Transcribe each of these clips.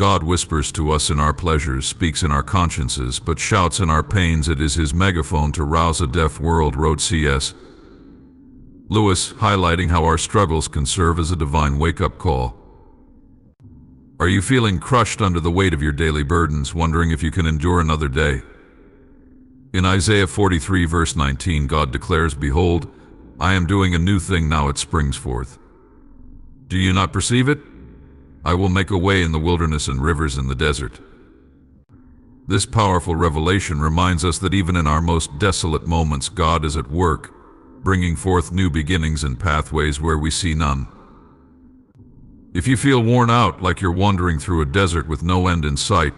God whispers to us in our pleasures, speaks in our consciences, but shouts in our pains. It is his megaphone to rouse a deaf world, wrote C.S. Lewis, highlighting how our struggles can serve as a divine wake-up call. Are you feeling crushed under the weight of your daily burdens, wondering if you can endure another day? In Isaiah 43 verse 19, God declares, "Behold, I am doing a new thing, now it springs forth. Do you not perceive it? I will make a way in the wilderness and rivers in the desert." This powerful revelation reminds us that even in our most desolate moments, God is at work, bringing forth new beginnings and pathways where we see none. If you feel worn out, like you're wandering through a desert with no end in sight,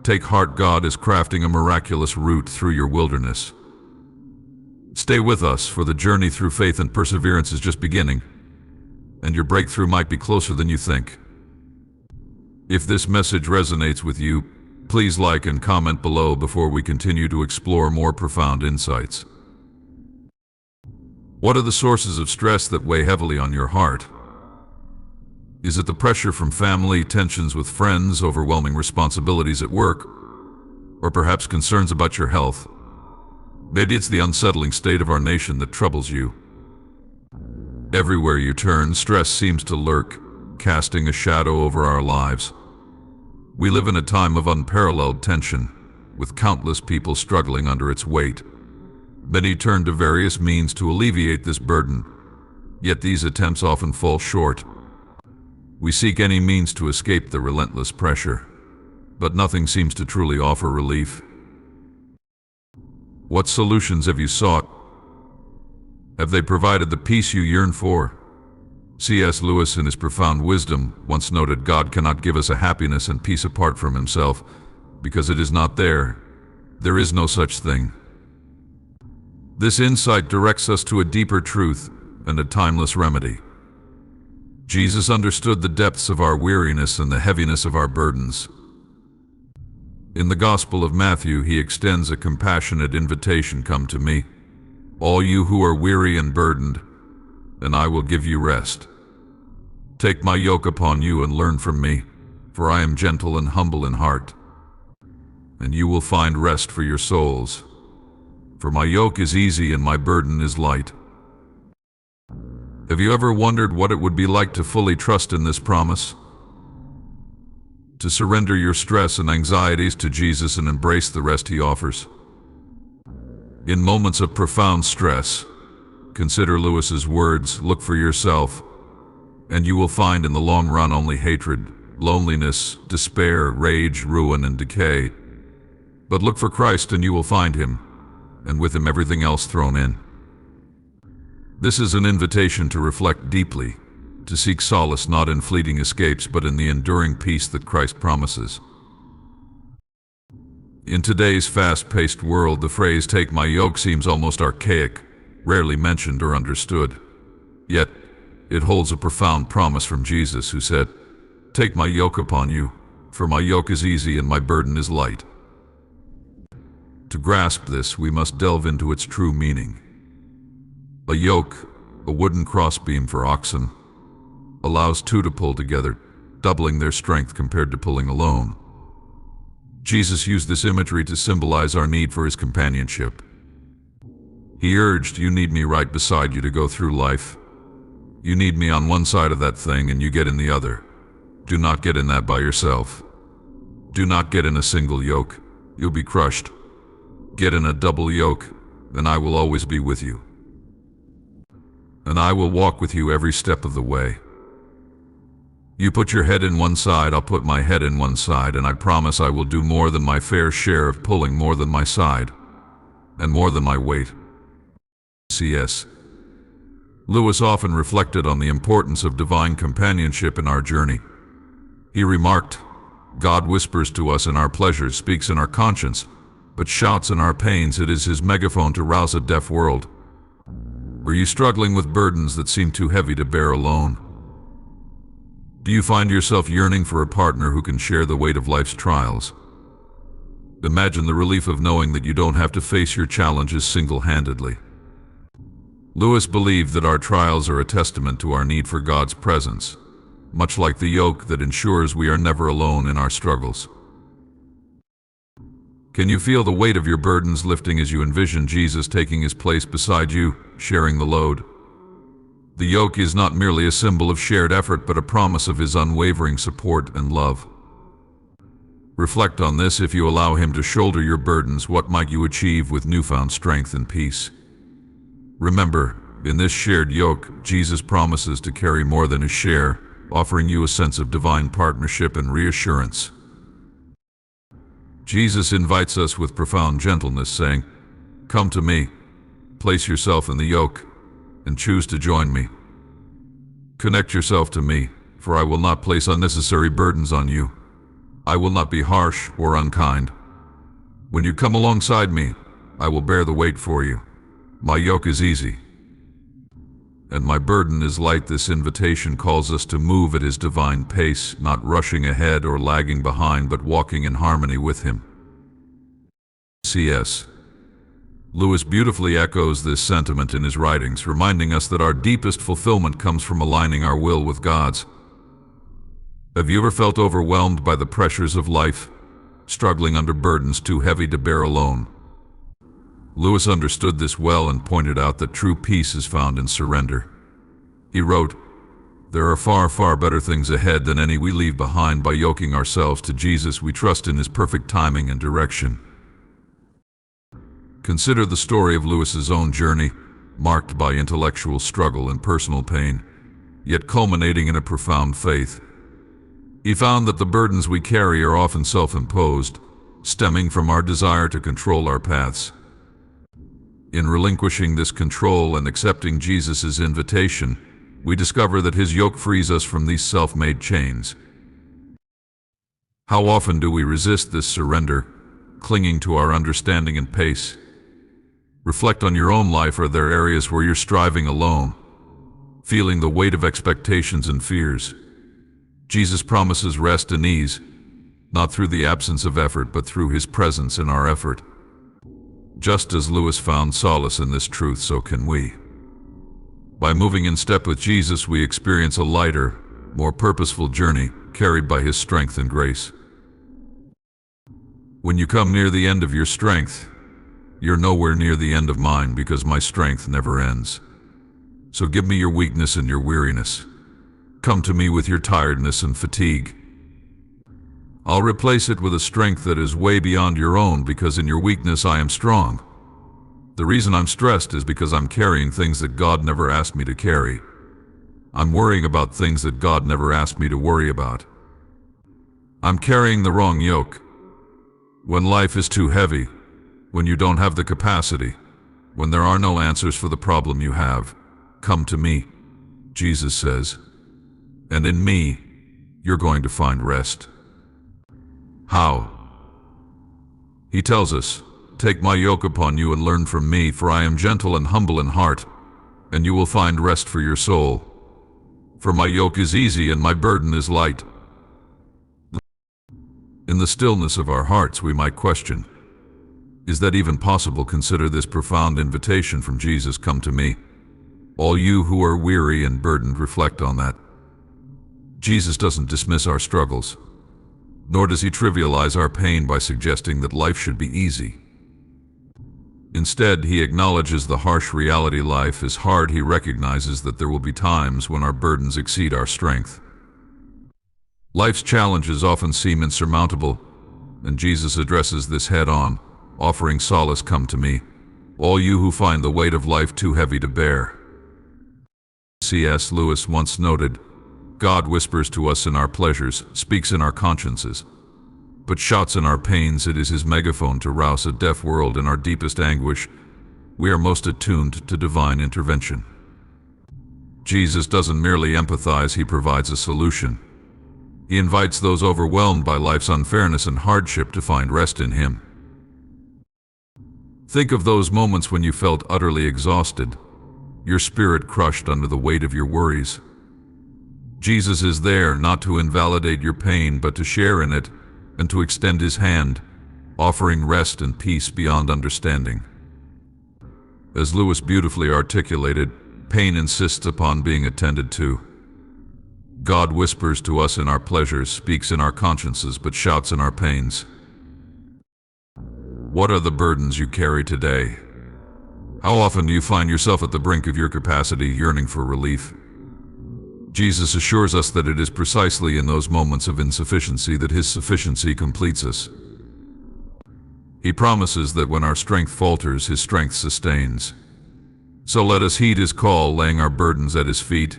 take heart. God is crafting a miraculous route through your wilderness. Stay with us, for the journey through faith and perseverance is just beginning, and your breakthrough might be closer than you think. If this message resonates with you, please like and comment below before we continue to explore more profound insights. What are the sources of stress that weigh heavily on your heart? Is it the pressure from family, tensions with friends, overwhelming responsibilities at work, or perhaps concerns about your health? Maybe it's the unsettling state of our nation that troubles you. Everywhere you turn, stress seems to lurk, casting a shadow over our lives. We live in a time of unparalleled tension, with countless people struggling under its weight. Many turn to various means to alleviate this burden, yet these attempts often fall short. We seek any means to escape the relentless pressure, but nothing seems to truly offer relief. What solutions have you sought? Have they provided the peace you yearn for? C.S. Lewis, in his profound wisdom, once noted, "God cannot give us a happiness and peace apart from himself, because it is not there. There is no such thing." This insight directs us to a deeper truth and a timeless remedy. Jesus understood the depths of our weariness and the heaviness of our burdens. In the Gospel of Matthew, he extends a compassionate invitation, "Come to me, all you who are weary and burdened, and I will give you rest. Take my yoke upon you and learn from me, for I am gentle and humble in heart, and you will find rest for your souls. For my yoke is easy and my burden is light." Have you ever wondered what it would be like to fully trust in this promise? To surrender your stress and anxieties to Jesus and embrace the rest he offers? In moments of profound stress, consider Lewis's words, "Look for yourself, and you will find in the long run only hatred, loneliness, despair, rage, ruin, and decay. But look for Christ and you will find him, and with him everything else thrown in." This is an invitation to reflect deeply, to seek solace not in fleeting escapes but in the enduring peace that Christ promises. In today's fast-paced world, the phrase "take my yoke" seems almost archaic, rarely mentioned or understood. Yet, it holds a profound promise from Jesus, who said, "Take my yoke upon you, for my yoke is easy and my burden is light." To grasp this, we must delve into its true meaning. A yoke, a wooden crossbeam for oxen, allows two to pull together, doubling their strength compared to pulling alone. Jesus used this imagery to symbolize our need for his companionship. He urged, "You need me right beside you to go through life. You need me on one side of that thing and you get in the other. Do not get in that by yourself. Do not get in a single yoke. You'll be crushed. Get in a double yoke, and I will always be with you. And I will walk with you every step of the way. You put your head in one side, I'll put my head in one side, and I promise I will do more than my fair share of pulling, more than my side, and more than my weight." C.S. Lewis often reflected on the importance of divine companionship in our journey. He remarked, "God whispers to us in our pleasures, speaks in our conscience, but shouts in our pains. It is his megaphone to rouse a deaf world." Are you struggling with burdens that seem too heavy to bear alone? Do you find yourself yearning for a partner who can share the weight of life's trials? Imagine the relief of knowing that you don't have to face your challenges single-handedly. Lewis believed that our trials are a testament to our need for God's presence, much like the yoke that ensures we are never alone in our struggles. Can you feel the weight of your burdens lifting as you envision Jesus taking his place beside you, sharing the load? The yoke is not merely a symbol of shared effort, but a promise of his unwavering support and love. Reflect on this. If you allow him to shoulder your burdens, what might you achieve with newfound strength and peace? Remember, in this shared yoke, Jesus promises to carry more than his share, offering you a sense of divine partnership and reassurance. Jesus invites us with profound gentleness, saying, "Come to me, place yourself in the yoke, and choose to join me. Connect yourself to me, for I will not place unnecessary burdens on you. I will not be harsh or unkind. When you come alongside me, I will bear the weight for you. My yoke is easy, and my burden is light." This invitation calls us to move at his divine pace, not rushing ahead or lagging behind, but walking in harmony with him. C.S. Lewis beautifully echoes this sentiment in his writings, reminding us that our deepest fulfillment comes from aligning our will with God's. Have you ever felt overwhelmed by the pressures of life, struggling under burdens too heavy to bear alone? Lewis understood this well and pointed out that true peace is found in surrender. He wrote, "There are far, far better things ahead than any we leave behind. By yoking ourselves to Jesus, we trust in his perfect timing and direction." Consider the story of Lewis's own journey, marked by intellectual struggle and personal pain, yet culminating in a profound faith. He found that the burdens we carry are often self-imposed, stemming from our desire to control our paths. In relinquishing this control and accepting Jesus' invitation, we discover that his yoke frees us from these self-made chains. How often do we resist this surrender, clinging to our understanding and pace? Reflect on your own life. Are there areas where you're striving alone, feeling the weight of expectations and fears? Jesus promises rest and ease, not through the absence of effort, but through his presence in our effort. Just as Lewis found solace in this truth, so can we. By moving in step with Jesus, we experience a lighter, more purposeful journey, carried by his strength and grace. When you come near the end of your strength, you're nowhere near the end of mine, because my strength never ends. So give me your weakness and your weariness. Come to me with your tiredness and fatigue. I'll replace it with a strength that is way beyond your own, because in your weakness I am strong. The reason I'm stressed is because I'm carrying things that God never asked me to carry. I'm worrying about things that God never asked me to worry about. I'm carrying the wrong yoke. When life is too heavy, when you don't have the capacity, when there are no answers for the problem you have, come to me, Jesus says, and in me, you're going to find rest. How? He tells us, "Take my yoke upon you and learn from me, for I am gentle and humble in heart, and you will find rest for your soul. For my yoke is easy and my burden is light." In the stillness of our hearts, we might question, is that even possible? Consider this profound invitation from Jesus, "Come to me, all you who are weary and burdened." Reflect on that. Jesus doesn't dismiss our struggles, nor does he trivialize our pain by suggesting that life should be easy. Instead, he acknowledges the harsh reality life is hard. He recognizes that there will be times when our burdens exceed our strength. Life's challenges often seem insurmountable, and Jesus addresses this head-on, offering solace. "Come to me, all you who find the weight of life too heavy to bear." C.S. Lewis once noted, "God whispers to us in our pleasures, speaks in our consciences, but shouts in our pains." It is his megaphone to rouse a deaf world. In our deepest anguish, we are most attuned to divine intervention. Jesus doesn't merely empathize, he provides a solution. He invites those overwhelmed by life's unfairness and hardship to find rest in him. Think of those moments when you felt utterly exhausted, your spirit crushed under the weight of your worries. Jesus is there not to invalidate your pain, but to share in it and to extend his hand, offering rest and peace beyond understanding. As Lewis beautifully articulated, pain insists upon being attended to. God whispers to us in our pleasures, speaks in our consciences, but shouts in our pains. What are the burdens you carry today? How often do you find yourself at the brink of your capacity, yearning for relief? Jesus assures us that it is precisely in those moments of insufficiency that His sufficiency completes us. He promises that when our strength falters, His strength sustains. So let us heed His call, laying our burdens at His feet,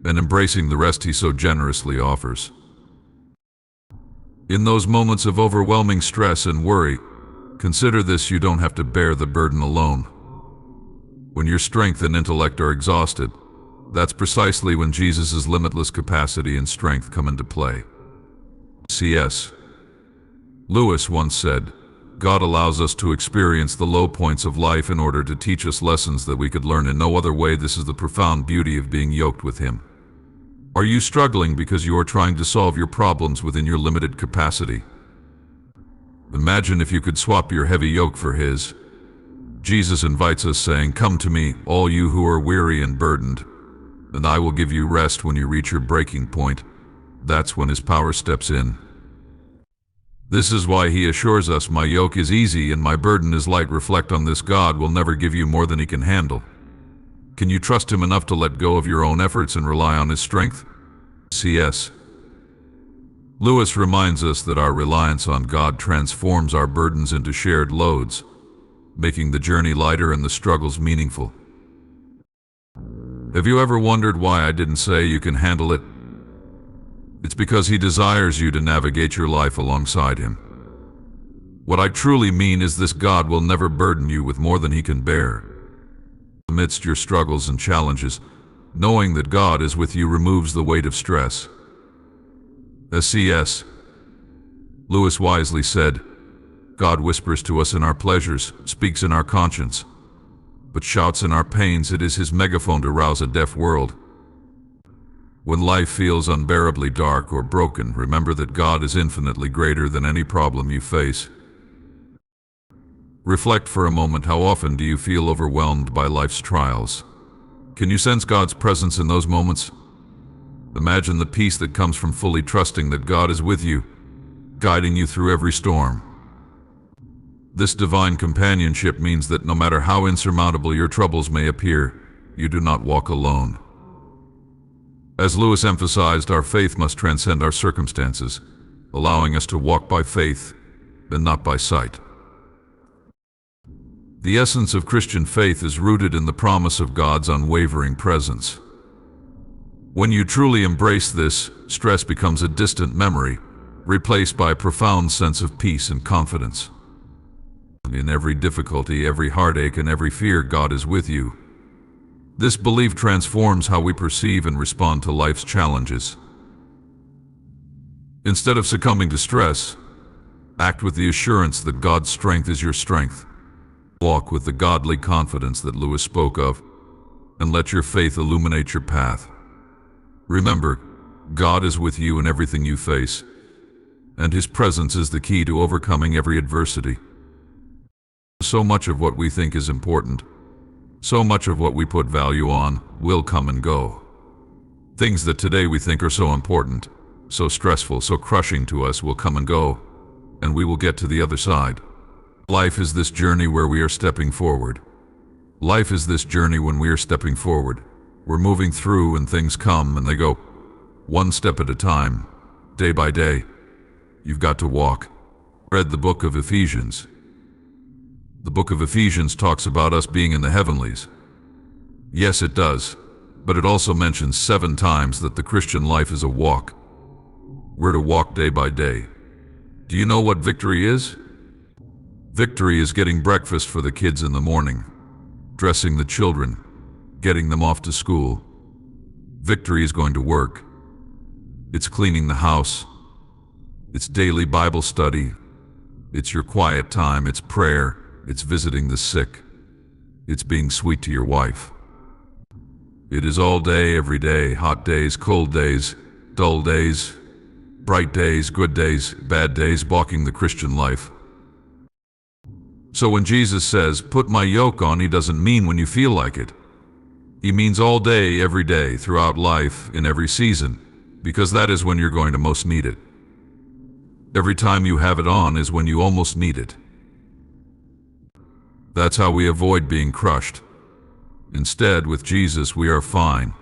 and embracing the rest He so generously offers. In those moments of overwhelming stress and worry, consider this: you don't have to bear the burden alone. When your strength and intellect are exhausted, that's precisely when Jesus' limitless capacity and strength come into play. C.S. Lewis once said, "God allows us to experience the low points of life in order to teach us lessons that we could learn in no other way." This is the profound beauty of being yoked with Him. Are you struggling because you are trying to solve your problems within your limited capacity? Imagine if you could swap your heavy yoke for His. Jesus invites us, saying, "Come to me, all you who are weary and burdened, and I will give you rest." When you reach your breaking point, that's when His power steps in. This is why He assures us, "My yoke is easy and my burden is light." Reflect on this: God will never give you more than He can handle. Can you trust Him enough to let go of your own efforts and rely on His strength? C.S. Lewis reminds us that our reliance on God transforms our burdens into shared loads, making the journey lighter and the struggles meaningful. Have you ever wondered why I didn't say you can handle it? It's because He desires you to navigate your life alongside Him. What I truly mean is this: God will never burden you with more than He can bear. Amidst your struggles and challenges, knowing that God is with you removes the weight of stress. As C.S. Lewis wisely said, "God whispers to us in our pleasures, speaks in our conscience, but shouts in our pains." It is His megaphone to rouse a deaf world. When life feels unbearably dark or broken, remember that God is infinitely greater than any problem you face. Reflect for a moment: how often do you feel overwhelmed by life's trials? Can you sense God's presence in those moments? Imagine the peace that comes from fully trusting that God is with you, guiding you through every storm. This divine companionship means that no matter how insurmountable your troubles may appear, you do not walk alone. As Lewis emphasized, our faith must transcend our circumstances, allowing us to walk by faith and not by sight. The essence of Christian faith is rooted in the promise of God's unwavering presence. When you truly embrace this, stress becomes a distant memory, replaced by a profound sense of peace and confidence. In every difficulty, every heartache, and every fear, God is with you. This belief transforms how we perceive and respond to life's challenges. Instead of succumbing to stress, act with the assurance that God's strength is your strength. Walk with the godly confidence that Lewis spoke of, and let your faith illuminate your path. Remember, God is with you in everything you face, and His presence is the key to overcoming every adversity. So much of what we think is important, so much of what we put value on, will come and go. Things that today we think are so important, so stressful, so crushing to us, will come and go, and we will get to the other side. Life is this journey where we are stepping forward. Life is this journey when we are stepping forward. We're moving through and things come and they go, one step at a time, day by day. You've got to walk. Read the book of Ephesians. The book of Ephesians talks about us being in the heavenlies. Yes, it does, but it also mentions 7 times that the Christian life is a walk. We're to walk day by day. Do you know what victory is? Victory is getting breakfast for the kids in the morning, dressing the children, getting them off to school. Victory is going to work. It's cleaning the house. It's daily Bible study. It's your quiet time. It's prayer. It's visiting the sick. It's being sweet to your wife. It is all day, every day, hot days, cold days, dull days, bright days, good days, bad days, walking the Christian life. So when Jesus says, "Put my yoke on," He doesn't mean when you feel like it. He means all day, every day, throughout life, in every season. because that is when you're going to most need it. Every time you have it on is when you almost need it. That's how we avoid being crushed. Instead, with Jesus, we are fine.